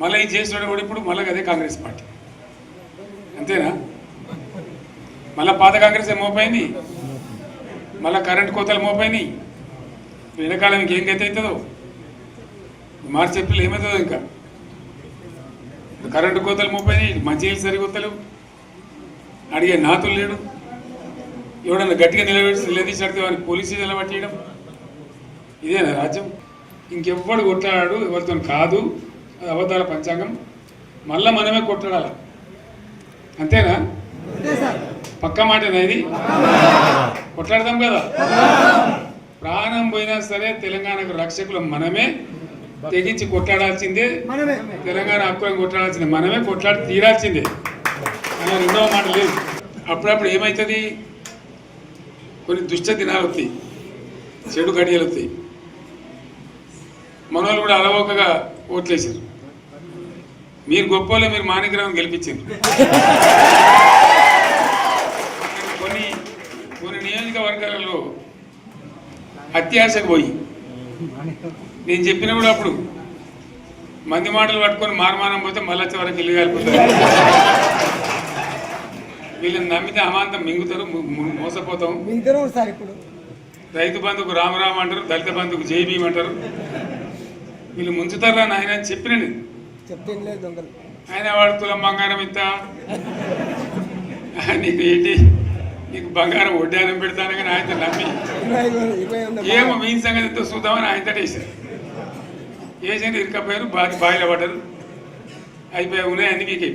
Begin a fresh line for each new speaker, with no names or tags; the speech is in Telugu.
మళ్ళీ ఇది చేసినాడు కూడా ఇప్పుడు మళ్ళీ అదే కాంగ్రెస్ పార్టీ అంతేనా? మళ్ళీ పాత కాంగ్రెస్ మోపోయింది, మళ్ళీ కరెంట్ కోతలు మోపోయినాయి. వెనకాలం ఇంకేం గతి అవుతుందో మార్చి ఏప్రిల్ ఏమవుతుందో ఇంకా కరెంటు కోతలు మోపోయినాయి, మంచినీళ్ళు సరికొత్తలేవు, అడిగే నాతులు లేడు. ఎవడన్నా గట్టిగా నిలదీసినడితే వాడిని పోలీసు నిలబట్టేయడం ఇదేనా రాజ్యం? ఇంకెవ్వడు కొట్లాడాడు ఎవరితో కాదు, అది అబద్ధాల పంచాంగం. మళ్ళా మనమే కొట్లాడాలి అంతేనా? పక్క మాటేనా ఇది? కొట్లాడదాం కదా. ప్రాణం పోయినా సరే తెలంగాణకు రక్షకులు మనమే, తెగించి కొట్లాడాల్సిందే. తెలంగాణ హక్కులను కొట్లాడాల్సిందే, మనమే కొట్లాడి తీరాల్సిందే అనే రెండవ మాట లేదు. అప్పుడప్పుడు ఏమవుతుంది, కొన్ని దుష్ట దినాలు వస్తాయి, చెడు గడియలు వస్తాయి. మనోళ్ళు కూడా అలవోకగా ఓట్లేసారు. మీరు గొప్పలే, మీరు మాణిగ్రహం గెలిపించారు. కొన్ని నియోజకవర్గాలలో అత్యాశకు పోయి నేను చెప్పిన కూడా అప్పుడు మంది మాటలు పట్టుకొని మారమానం పోతే మళ్ళీ వరకు ఇల్లు కలిపోతారు. వీళ్ళని నమ్మితే అమాంతం మింగుతారు, మోసపోతాం. రైతు బంధుకు రామరామ అంటారు, దళిత బంధుకు జై భీమ్ అంటారు. వీళ్ళు ముంచుతారా నాయన అని చెప్పిన నేను. ఆయన వాడు తులం బంగారం ఇంత, నీకు ఏంటి, నీకు బంగారం వడ్డానం పెడతాను కానీ ఆయనతో నమ్మి ఏమో మీ సంగతి ఎంతో చూద్దామని ఆయనతో వేసారు. వేసింది ఇరుకపోయారు, బాయిలో పడ్డారు, అయిపోయా ఉన్నాయి అన్ని వీకే.